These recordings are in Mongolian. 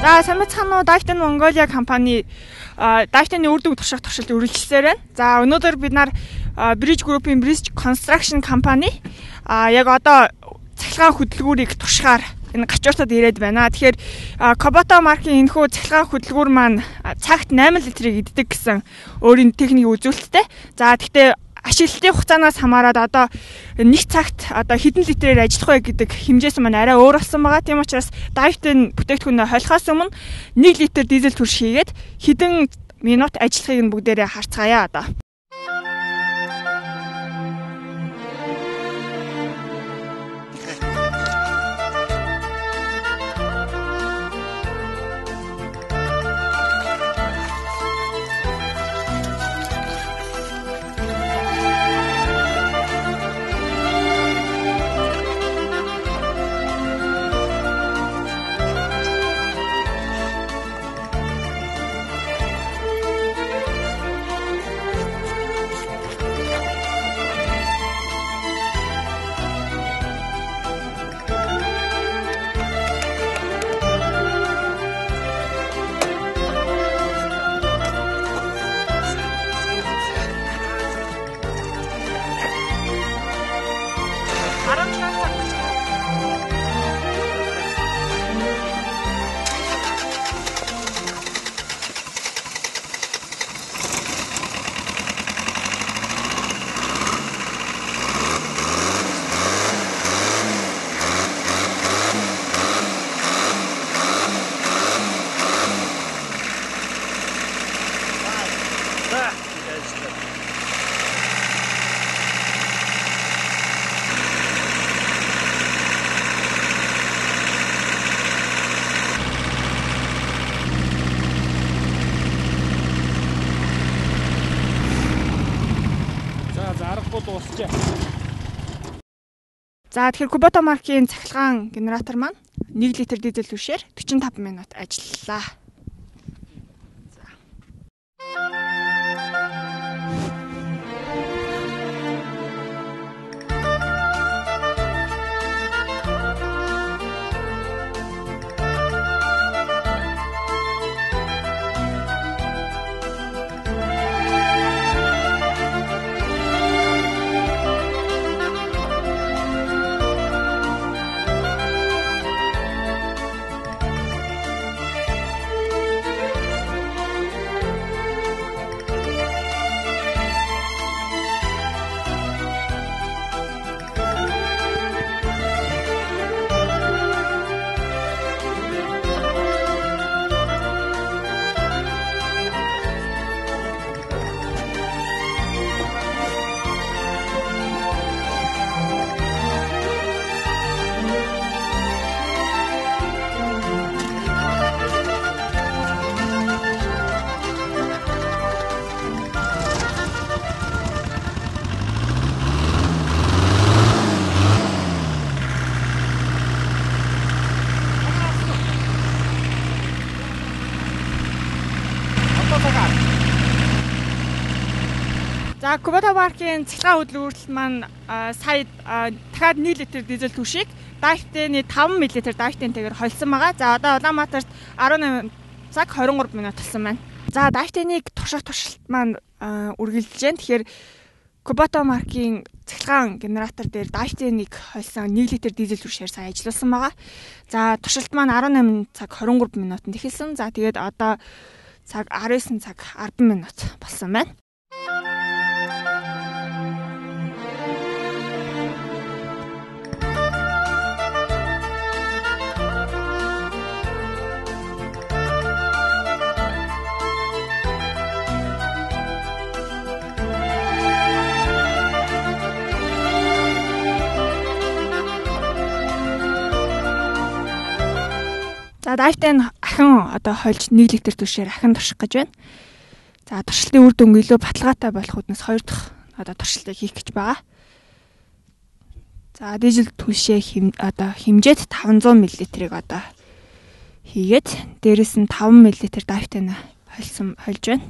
За сайн бацхан уу, Daften Mongolia компани Daften-ийн үр дүн турших туршилт үргэлжлүүлсээр байна. За өнөөдөр бид нар Bridge Group-ийн Bridge Construction компани яг одоо цахилгаан хөдөлгүүрийг туршихаар энэ гачууртад ирээд байна. Тэгэхээр Kubota маркийн энэхүү цахилгаан хөдөлгүүр маань цагт 8 литрийг иддэг гэсэн өөрийн техникийн үзүүлэлттэй. За гэхдээ ашиглалтын хугацаанаас хамаарат одоо нэг цагт одоо хэдэн литрээр ажиллах вэ гэдэг хэмжээс маань арай өөр болсон байгаа. Тийм учраас Daften бүтээгдэхүүнээ холихоос өмнө 1 литр дизель турш хийгээд хэдэн минут ажиллахыг нь бүгдээрээ харцгаая одоо. За тэгэхээр Kubota маркийн цахилгаан генератор маань 1 литр дизель түвшээр 45 минут ажиллалаа. За Kubota маркийн цахилгаан хөдөлгүүр маань сая дахиад 1 литр дизель түвшийг Daften-ийн 5 мл Daften-тэйгээр холсон байгаа. За одоо Улаанбаатарт 18 цаг 23 минут болсон байна. За Daften-ийг турших туршилт маань үргэлжилж байна. Тэгэхээр Kubota маркийн цахилгаан генератор дээр Daften-ийг холсон 1 литр дизель түвшээр сая ажилласан байгаа. За туршилт маань 18 цаг 23 минутанд эхэлсэн. За тэгээд одоо цаг 19 цаг 10 минут болсон байна. За Daften ахин одоо хольж 1 литр түвшээр ахин турших гэж байна. За туршилтын үр дүн илүү баталгаатай болох үднэс 2 дахь одоо туршилтыг хийх гэж байгаа. За дизель түвшээ одоо хэмжээд 500 мл-ийг одоо хийгээд дээрэс нь 5 мл Daften хольж байна.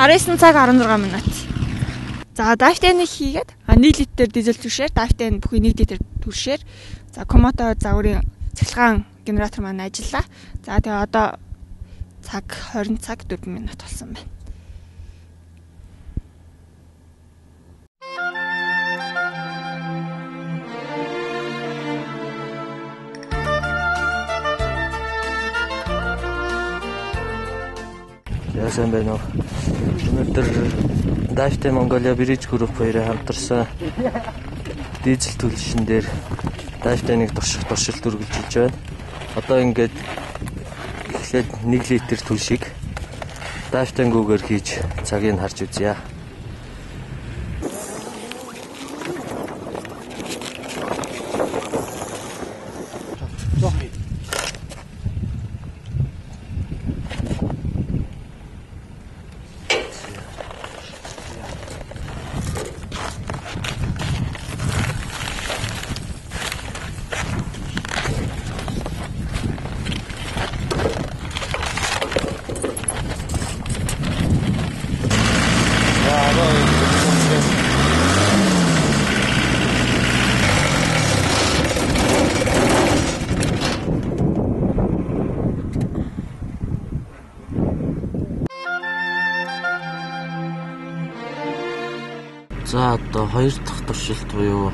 19 цаг 16 минут. За дайвтайныг хийгээд 1 литр дизель түшээр дайвтайн бүхий 1 литр түшээр за комото загварын цахилгаан генератор маань ажиллаа. За тэгээ одоо цаг 20 цаг 4 минут болсон байна. Яасан бэ нөө. Өнөөдөр Difty Mongolia Bridge Group хоёроо хамтарсан дизель түлшин дээр Difty-ыг туршилт үргэлжлүүлж байна. Одоо ингээд эхлээд 1 литр түлшиг Difty-гүйгээр хийж цагийг харж үзье. За одоо 2 дахь туршилт буюу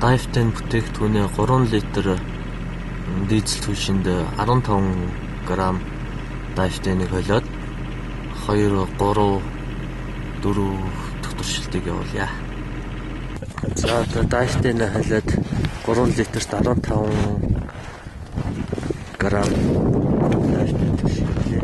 Difty бүтээгдэхүүнээ 3 литр дизель түлшинд 15 г Difty-ыг холиод 2, 3, 4 дахь туршилтыг явуулъя. За одоо Difty-ыг холиод 3 литрт 15 г Difty түлшинтэй.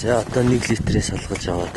За одоо 1 литрээс салгаж аваад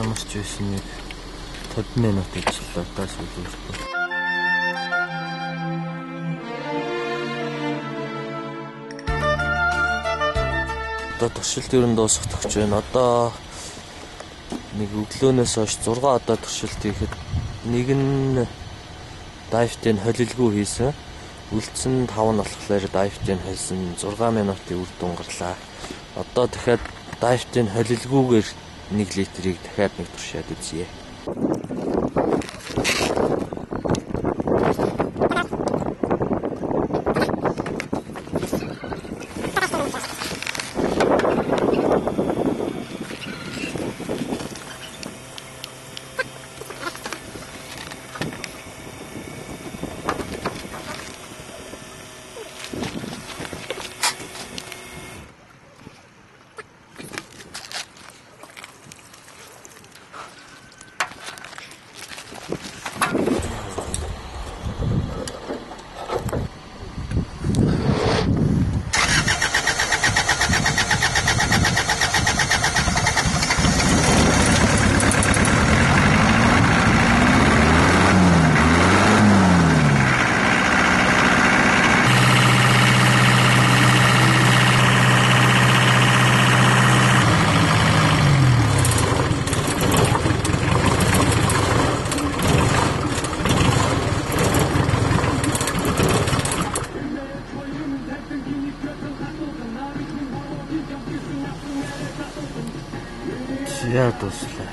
ямар ч байсан нэг 50 минут ажиллаа тас үзүүлсэн. Одоо туршилт ер нь дуусах гэж байна. Одоо нэг өглөөнөөс хойш 6 удаа туршилт хийхэд нэг нь дайвтын холилгүй хийсэн. Үлдсэн 5 нь болохоор дайвтын хийсэн 6 минутын үр дүн гарлаа. Одоо дахиад дайвтын холилгүйгээр 1 литрийг дахиад нэг туршаад үзье. Яа дуслаа.